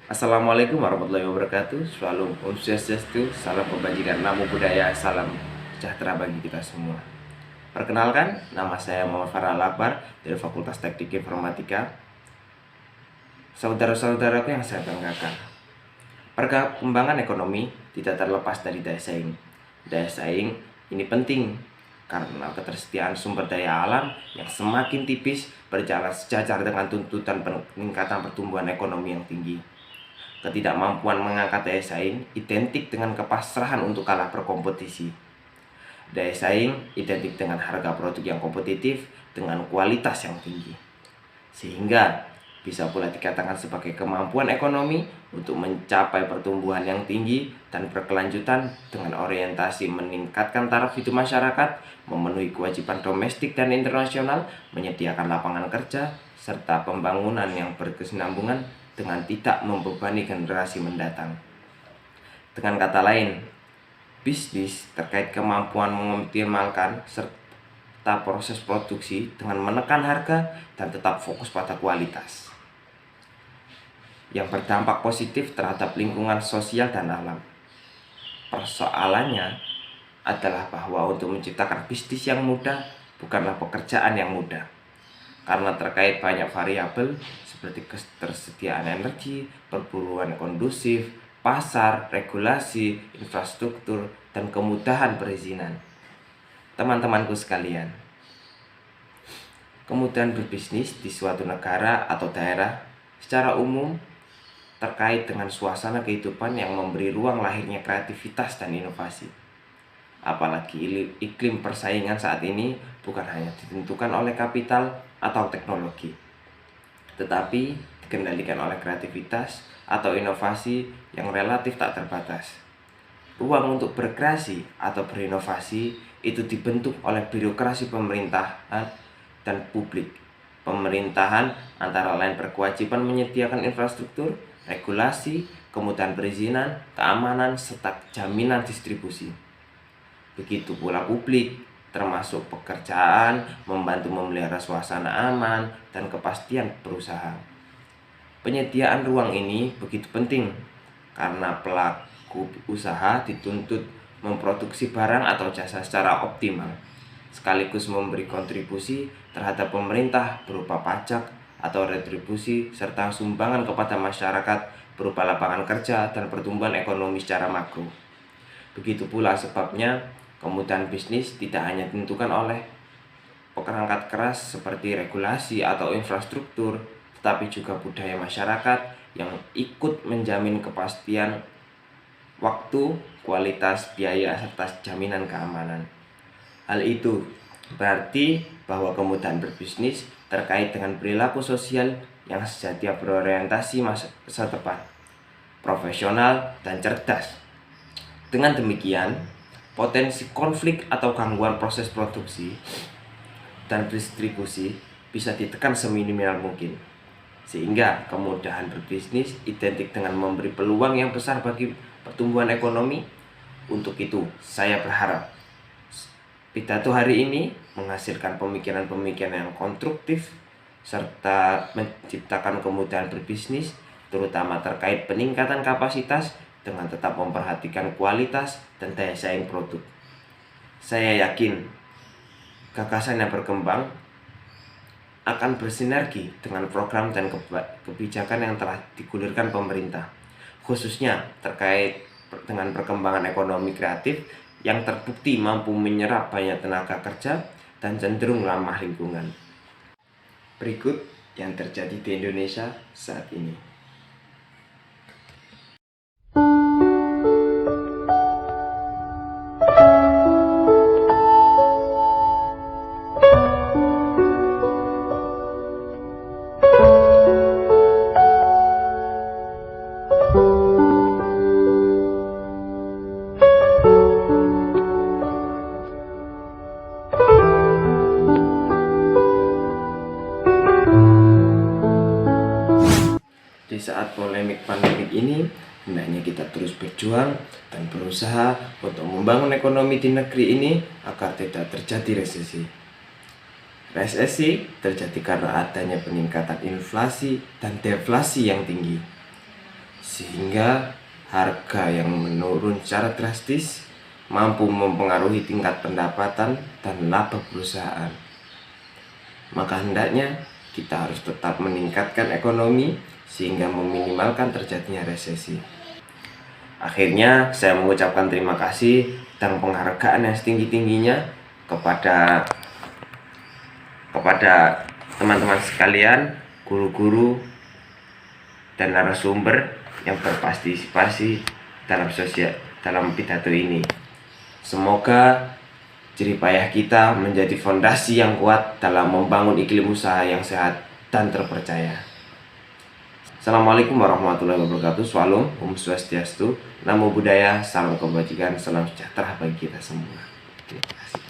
Assalamualaikum warahmatullahi wabarakatuh. Shalom, Om Swastiastu, salam kebajikan, namo buddhaya, salam sejahtera bagi kita semua. Perkenalkan, nama saya Muhammad Farah Akbar dari Fakultas Teknik Informatika. Saudara-saudaraku yang saya banggakan, perkembangan ekonomi tidak terlepas dari daya saing. Daya saing ini penting karena ketersediaan sumber daya alam yang semakin tipis berjalan sejajar dengan tuntutan peningkatan pertumbuhan ekonomi yang tinggi. Ketidakmampuan mengangkat daya saing identik dengan kepasrahan untuk kalah berkompetisi. Daya saing identik dengan harga produk yang kompetitif dengan kualitas yang tinggi. Sehingga bisa pula dikatakan sebagai kemampuan ekonomi untuk mencapai pertumbuhan yang tinggi dan berkelanjutan dengan orientasi meningkatkan taraf hidup masyarakat, memenuhi kewajiban domestik dan internasional, menyediakan lapangan kerja, serta pembangunan yang berkesinambungan dengan tidak membebani generasi mendatang. Dengan kata lain, bisnis terkait kemampuan mengoptimalkan serta proses produksi dengan menekan harga dan tetap fokus pada kualitas yang berdampak positif terhadap lingkungan sosial dan alam. Persoalannya adalah bahwa untuk menciptakan bisnis yang mudah bukanlah pekerjaan yang mudah, karena terkait banyak variabel seperti ketersediaan energi, perburuan kondusif, pasar, regulasi, infrastruktur, dan kemudahan perizinan. Teman-temanku sekalian, kemudahan berbisnis di suatu negara atau daerah secara umum terkait dengan suasana kehidupan yang memberi ruang lahirnya kreativitas dan inovasi. Apalagi iklim persaingan saat ini bukan hanya ditentukan oleh kapital atau teknologi, tetapi dikendalikan oleh kreativitas atau inovasi yang relatif tak terbatas. Ruang untuk berkreasi atau berinovasi itu dibentuk oleh birokrasi pemerintahan dan publik. Pemerintahan antara lain berkewajiban menyediakan infrastruktur, regulasi, kemudahan perizinan, keamanan, serta jaminan distribusi. Begitu pula publik, termasuk pekerjaan, membantu memelihara suasana aman dan kepastian berusaha. Penyediaan ruang ini begitu penting karena pelaku usaha dituntut memproduksi barang atau jasa secara optimal, sekaligus memberi kontribusi terhadap pemerintah berupa pajak atau retribusi serta sumbangan kepada masyarakat berupa lapangan kerja dan pertumbuhan ekonomi secara makro. Begitu pula sebabnya kemudahan bisnis tidak hanya ditentukan oleh perangkat keras seperti regulasi atau infrastruktur, tetapi juga budaya masyarakat yang ikut menjamin kepastian waktu, kualitas, biaya, serta jaminan keamanan. Hal itu berarti bahwa kemudahan berbisnis terkait dengan perilaku sosial yang sejatinya berorientasi masa depan, profesional, dan cerdas. Dengan demikian, potensi konflik atau gangguan proses produksi dan distribusi bisa ditekan seminimal mungkin, sehingga kemudahan berbisnis identik dengan memberi peluang yang besar bagi pertumbuhan ekonomi. Untuk itu, saya berharap pidato hari ini menghasilkan pemikiran-pemikiran yang konstruktif serta menciptakan kemudahan berbisnis, terutama terkait peningkatan kapasitas dengan tetap memperhatikan kualitas dan daya saing produk. Saya yakin gagasan yang berkembang akan bersinergi dengan program dan kebijakan yang telah digulirkan pemerintah, khususnya terkait dengan perkembangan ekonomi kreatif yang terbukti mampu menyerap banyak tenaga kerja dan cenderung ramah lingkungan. Berikut yang terjadi di Indonesia saat ini. Di saat polemik pandemik ini, hendaknya kita terus berjuang dan berusaha untuk membangun ekonomi di negeri ini agar tidak terjadi resesi. Resesi terjadi karena adanya peningkatan inflasi dan deflasi yang tinggi. sehingga harga yang menurun secara drastis mampu mempengaruhi tingkat pendapatan dan laba perusahaan. Maka hendaknya kita harus tetap meningkatkan ekonomi sehingga meminimalkan terjadinya resesi. Akhirnya saya mengucapkan terima kasih dan penghargaan yang setinggi-tingginya kepada teman-teman sekalian, guru-guru dan narasumber yang berpartisipasi dalam pidato ini. Semoga jerih payah kita menjadi fondasi yang kuat dalam membangun iklim usaha yang sehat dan terpercaya. Assalamualaikum warahmatullahi wabarakatuh. Shalom, Om Swastiastu, Namo Buddhaya, salam kebajikan, salam sejahtera bagi kita semua. Terima kasih.